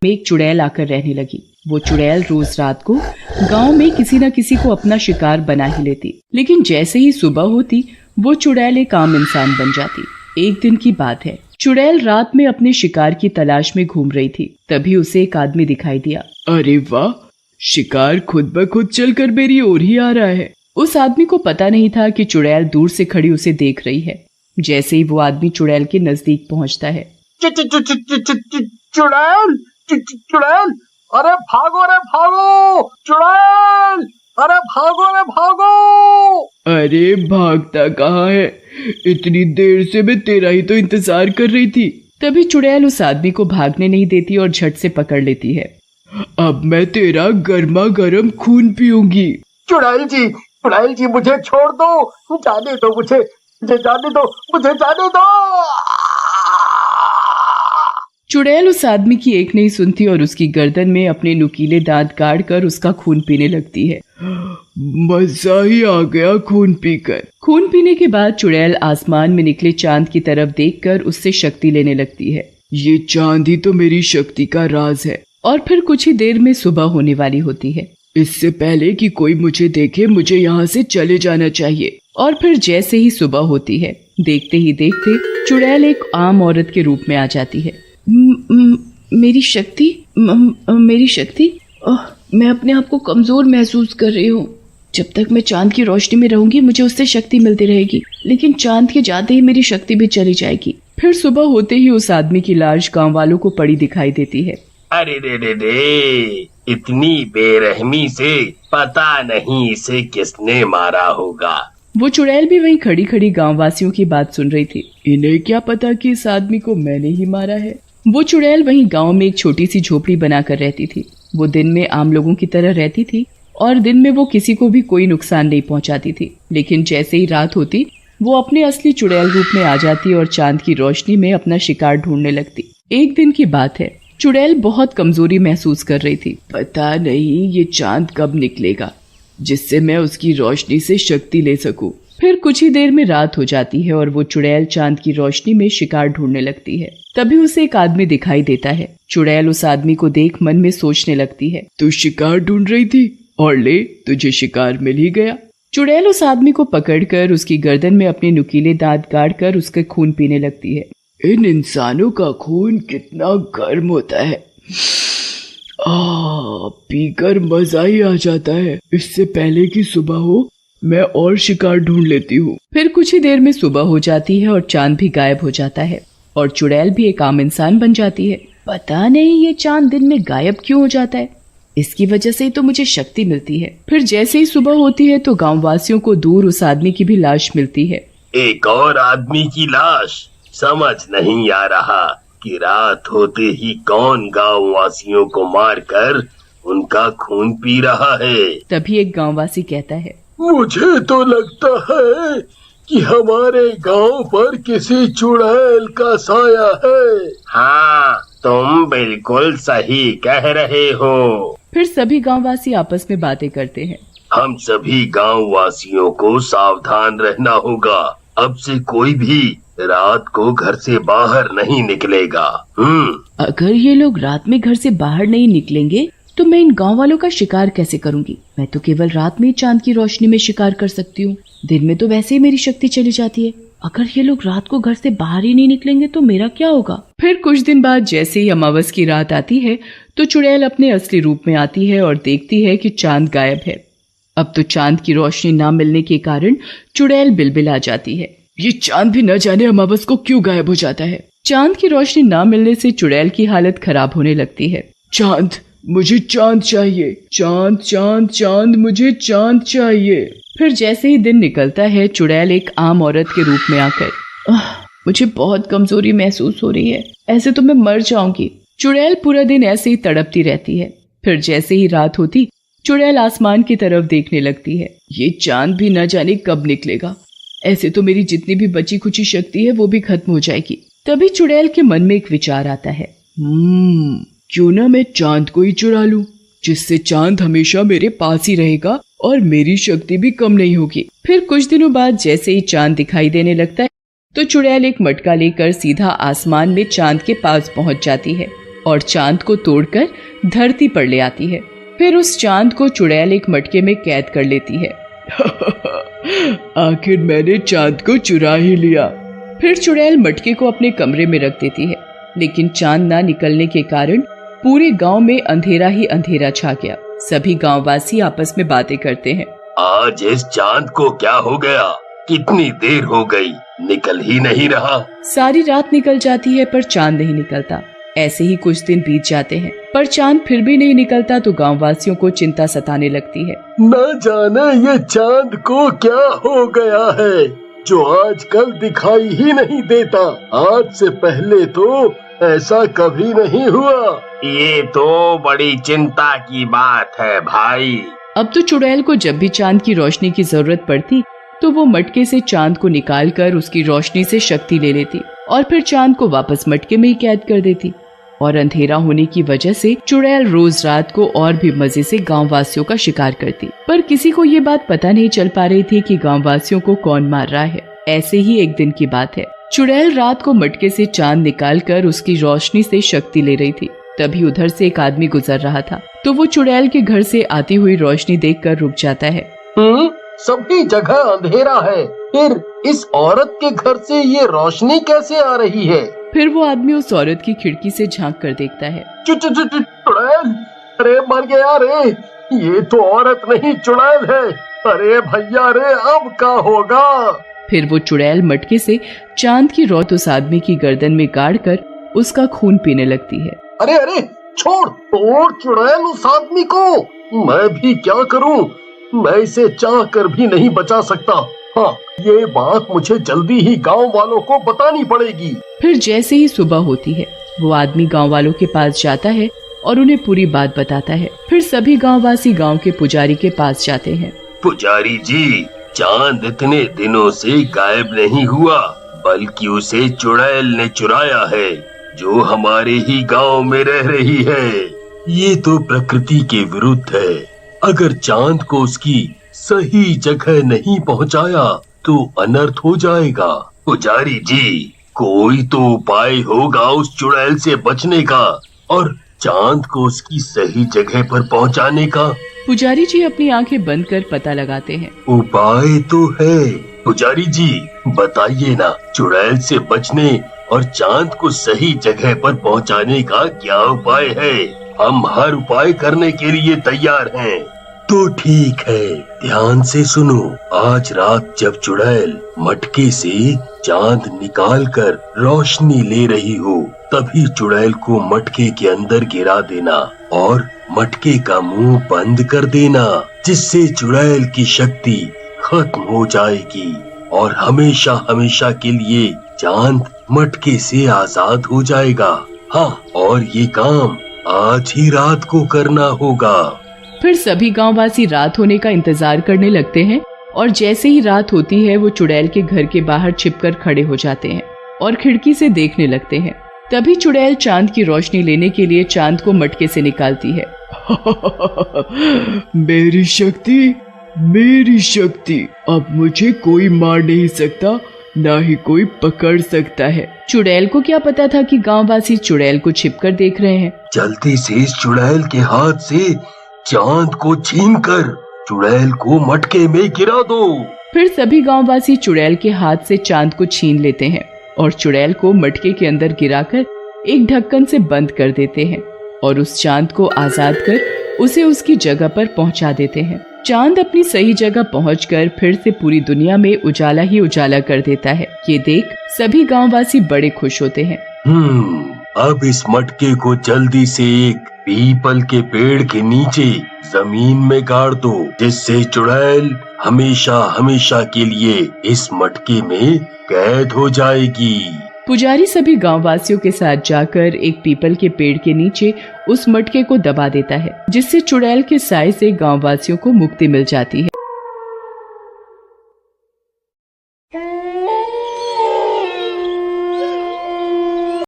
में एक चुड़ैल आकर रहने लगी। वो चुड़ैल रोज रात को गांव में किसी न किसी को अपना शिकार बना ही लेती, लेकिन जैसे ही सुबह होती वो चुड़ैल एक आम इंसान बन जाती। एक दिन की बात है, चुड़ैल रात में अपने शिकार की तलाश में घूम रही थी। तभी उसे एक आदमी दिखाई दिया। अरे वाह, शिकार खुद ब खुद चलकर मेरी ओर ही आ रहा है। उस आदमी को पता नहीं था कि चुड़ैल दूर से खड़ी उसे देख रही है। जैसे ही वो आदमी चुड़ैल के नजदीक पहुंचता है, चुड़ैल, चुड़ैल, अरे भागो रे भागो, चुड़ैल, अरे भागो रे भागो। अरे भागता कहाँ है? इतनी देर से मैं तेरा ही तो इंतजार कर रही थी। तभी चुड़ैल उस आदमी को भागने नहीं देती और झट से पकड़ लेती है। अब मैं तेरा गर्मा गर्म खून पीऊंगी। चुड़ैल जी मुझे छोड़ दो, जाने दो मुझे जाने दो, मुझे जाने दो। चुड़ैल उस आदमी की एक नहीं सुनती और उसकी गर्दन में अपने नुकीले दांत गाड़ कर उसका खून पीने लगती है। मजा ही आ गया खून पीकर। खून पीने के बाद चुड़ैल आसमान में निकले चांद की तरफ देखकर उससे शक्ति लेने लगती है। ये चांद ही तो मेरी शक्ति का राज है। और फिर कुछ ही देर में सुबह होने वाली होती है। इससे पहले कि कोई मुझे देखे मुझे यहाँ से चले जाना चाहिए। और फिर जैसे ही सुबह होती है, देखते ही देखते चुड़ैल एक आम औरत के रूप में आ जाती है। मेरी शक्ति, मैं अपने आप को कमजोर महसूस कर रही हूँ। जब तक मैं चांद की रोशनी में रहूंगी मुझे उससे शक्ति मिलती रहेगी, लेकिन चांद के जाते ही मेरी शक्ति भी चली जाएगी। फिर सुबह होते ही उस आदमी की लाश गांव वालों को पड़ी दिखाई देती है। अरे रे, इतनी बेरहमी से पता नहीं इसे किसने मारा होगा। वो चुड़ैल भी वहीं खड़ी खड़ी गाँव वासियों की बात सुन रही थी। इन्हें क्या पता कि इस आदमी को मैंने ही मारा है। वो चुड़ैल वहीं गांव में एक छोटी सी झोपड़ी बनाकर रहती थी। वो दिन में आम लोगों की तरह रहती थी और दिन में वो किसी को भी कोई नुकसान नहीं पहुंचाती थी, लेकिन जैसे ही रात होती वो अपने असली चुड़ैल रूप में आ जाती और चांद की रोशनी में अपना शिकार ढूंढने लगती। एक दिन की बात है, चुड़ैल बहुत कमजोरी महसूस कर रही थी। पता नहीं ये चांद कब निकलेगा जिससे मैं उसकी रोशनी से शक्ति ले सकूं। फिर कुछ ही देर में रात हो जाती है और वो चुड़ैल चांद की रोशनी में शिकार ढूंढने लगती है। तभी उसे एक आदमी दिखाई देता है। चुड़ैल उस आदमी को देख मन में सोचने लगती है, तू शिकार ढूंढ रही थी और ले तुझे शिकार मिल ही गया। चुड़ैल उस आदमी को पकड़कर उसकी गर्दन में अपने नुकीले दांत गाड़कर उसके खून पीने लगती है। इन इंसानों का खून कितना गर्म होता है, पीकर मजा ही आ जाता है। इससे पहले कि सुबह हो मैं और शिकार ढूंढ लेती हूँ। फिर कुछ ही देर में सुबह हो जाती है और चांद भी गायब हो जाता है और चुड़ैल भी एक आम इंसान बन जाती है। पता नहीं ये चांद दिन में गायब क्यों हो जाता है, इसकी वजह से ही तो मुझे शक्ति मिलती है। फिर जैसे ही सुबह होती है तो गाँव वासियों को दूर उस आदमी की भी लाश मिलती है। एक और आदमी की लाश? समझ नहीं आ रहा कि रात होते ही कौन गाँव वासियों को मारकर उनका खून पी रहा है। तभी एक गाँववासी कहता है, मुझे तो लगता है कि हमारे गांव पर किसी चुड़ैल का साया है। हाँ, तुम बिल्कुल सही कह रहे हो। फिर सभी गाँववासी आपस में बातें करते हैं। हम सभी गांव वासियों को सावधान रहना होगा। अब से कोई भी रात को घर से बाहर नहीं निकलेगा। अगर ये लोग रात में घर से बाहर नहीं निकलेंगे तो मैं इन गांव वालों का शिकार कैसे करूंगी? मैं तो केवल रात में चांद की रोशनी में शिकार कर सकती हूँ। दिन में तो वैसे ही मेरी शक्ति चली जाती है। अगर ये लोग रात को घर से बाहर ही नहीं निकलेंगे तो मेरा क्या होगा? फिर कुछ दिन बाद जैसे ही अमावस की रात आती है तो चुड़ैल अपने असली रूप में आती है और देखती है कि चांद गायब है। अब तो चांद की रोशनी न मिलने के कारण चुड़ैल बिलबिला जाती है। ये चांद भी न जाने अमावस को क्यों गायब हो जाता है। चांद की रोशनी न मिलने से चुड़ैल की हालत खराब होने लगती है। चांद, मुझे चांद चाहिए। चांद चांद चांद, मुझे चांद चाहिए। फिर जैसे ही दिन निकलता है चुड़ैल एक आम औरत के रूप में आकर, मुझे बहुत कमजोरी महसूस हो रही है, ऐसे तो मैं मर जाऊंगी। चुड़ैल पूरा दिन ऐसे ही तड़पती रहती है। फिर जैसे ही रात होती चुड़ैल आसमान की तरफ देखने लगती है। ये चांद भी न जाने कब निकलेगा, ऐसे तो मेरी जितनी भी बची खुची शक्ति है वो भी खत्म हो जाएगी। तभी चुड़ैल के मन में एक विचार आता है, क्यों ना मैं चांद को ही चुरा लूं, जिससे चांद हमेशा मेरे पास ही रहेगा और मेरी शक्ति भी कम नहीं होगी। फिर कुछ दिनों बाद जैसे ही चांद दिखाई देने लगता है तो चुड़ैल एक मटका लेकर सीधा आसमान में चांद के पास पहुंच जाती है और चांद को तोड़कर धरती पर ले आती है। फिर उस चांद को चुड़ैल एक मटके में कैद कर लेती है। आखिर मैंने चांद को चुरा ही लिया। फिर चुड़ैल मटके को अपने कमरे में रख देती है, लेकिन चांद ना निकलने के कारण पूरे गांव में अंधेरा ही अंधेरा छा गया। सभी गांववासी आपस में बातें करते हैं। आज इस चांद को क्या हो गया? कितनी देर हो गई, निकल ही नहीं रहा। सारी रात निकल जाती है पर चांद नहीं निकलता। ऐसे ही कुछ दिन बीत जाते हैं, पर चांद फिर भी नहीं निकलता तो गांववासियों को चिंता सताने लगती है। न जाने ये चांद को क्या हो गया है जो आजकल दिखाई ही नहीं देता। आज से पहले तो ऐसा कभी नहीं हुआ। ये तो बड़ी चिंता की बात है भाई। अब तो चुड़ैल को जब भी चांद की रोशनी की जरूरत पड़ती तो वो मटके से चांद को निकालकर उसकी रोशनी से शक्ति ले लेती और फिर चांद को वापस मटके में ही कैद कर देती। और अंधेरा होने की वजह से चुड़ैल रोज रात को और भी मजे से गाँव वासियों का शिकार करती, पर किसी को ये बात पता नहीं चल पा रही थी कि गाँव वासियों को कौन मार रहा है। ऐसे ही एक दिन की बात है, चुड़ैल रात को मटके से चांद निकालकर उसकी रोशनी से शक्ति ले रही थी। तभी उधर से एक आदमी गुजर रहा था, तो वो चुड़ैल के घर से आती हुई रोशनी देखकर रुक जाता है। सभी जगह अंधेरा है, फिर इस औरत के घर से ये रोशनी कैसे आ रही है? फिर वो आदमी उस औरत की खिड़की से झांक कर देखता है। चुड़ैल, अरे मर गया रे, ये तो औरत नहीं चुड़ैल है। अरे भैया रे, अब क्या होगा? फिर वो चुड़ैल मटके से चांद की रोत उस आदमी की गर्दन में गाड़कर उसका खून पीने लगती है। अरे अरे छोड़ चुड़ैल उस आदमी को। मैं भी क्या करूं? मैं इसे चाह कर भी नहीं बचा सकता। हाँ, ये बात मुझे जल्दी ही गांव वालों को बतानी पड़ेगी। फिर जैसे ही सुबह होती है, वो आदमी गांव वालों के पास जाता है और उन्हें पूरी बात बताता है। फिर सभी गांववासी गांव के पुजारी के पास जाते हैं। पुजारी जी, चांद इतने दिनों से गायब नहीं हुआ, बल्कि उसे चुड़ैल ने चुराया है, जो हमारे ही गांव में रह रही है। ये तो प्रकृति के विरुद्ध है। अगर चांद को उसकी सही जगह नहीं पहुंचाया तो अनर्थ हो जाएगा। पुजारी जी, कोई तो उपाय होगा उस चुड़ैल से बचने का और चांद को उसकी सही जगह पर पहुंचाने का। पुजारी जी अपनी आंखें बंद कर पता लगाते हैं। उपाय तो है। पुजारी जी बताइए ना, चुड़ैल से बचने और चांद को सही जगह पर पहुंचाने का क्या उपाय है? हम हर उपाय करने के लिए तैयार हैं। तो ठीक है, ध्यान से सुनो। आज रात जब चुड़ैल मटके से चांद निकालकर रोशनी ले रही हो, तभी चुड़ैल को मटके के अंदर गिरा देना और मटके का मुंह बंद कर देना, जिससे चुड़ैल की शक्ति खत्म हो जाएगी और हमेशा हमेशा के लिए चांद मटके से आजाद हो जाएगा। हाँ, और ये काम आज ही रात को करना होगा। फिर सभी गांववासी रात होने का इंतजार करने लगते हैं और जैसे ही रात होती है वो चुड़ैल के घर के बाहर छिपकर खड़े हो जाते हैं और खिड़की से देखने लगते हैं। तभी चुड़ैल चांद की रोशनी लेने के लिए चांद को मटके से निकालती है। मेरी शक्ति, अब मुझे कोई मार नहीं सकता, ना ही कोई पकड़ सकता है। चुड़ैल को क्या पता था कि गांववासी चुड़ैल को छिपकर देख रहे हैं। जल्दी से इस चुड़ैल के हाथ से चांद को छीनकर चुड़ैल को मटके में गिरा दो। फिर सभी गांववासी चुड़ैल के हाथ से चांद को छीन लेते हैं और चुड़ैल को मटके के अंदर गिराकर एक ढक्कन से बंद कर देते हैं और उस चांद को आजाद कर उसे उसकी जगह पर पहुंचा देते हैं। चांद अपनी सही जगह पहुंचकर फिर से पूरी दुनिया में उजाला ही उजाला कर देता है। ये देख सभी गांववासी बड़े खुश होते हैं। अब इस मटके को जल्दी से एक पीपल के पेड़ के नीचे जमीन में गाड़ दो, जिससे चुड़ैल हमेशा हमेशा के लिए इस मटके में कैद हो जाएगी। पुजारी सभी गांववासियों के साथ जाकर एक पीपल के पेड़ के नीचे उस मटके को दबा देता है, जिससे चुड़ैल के साए से गांववासियों को मुक्ति मिल जाती है।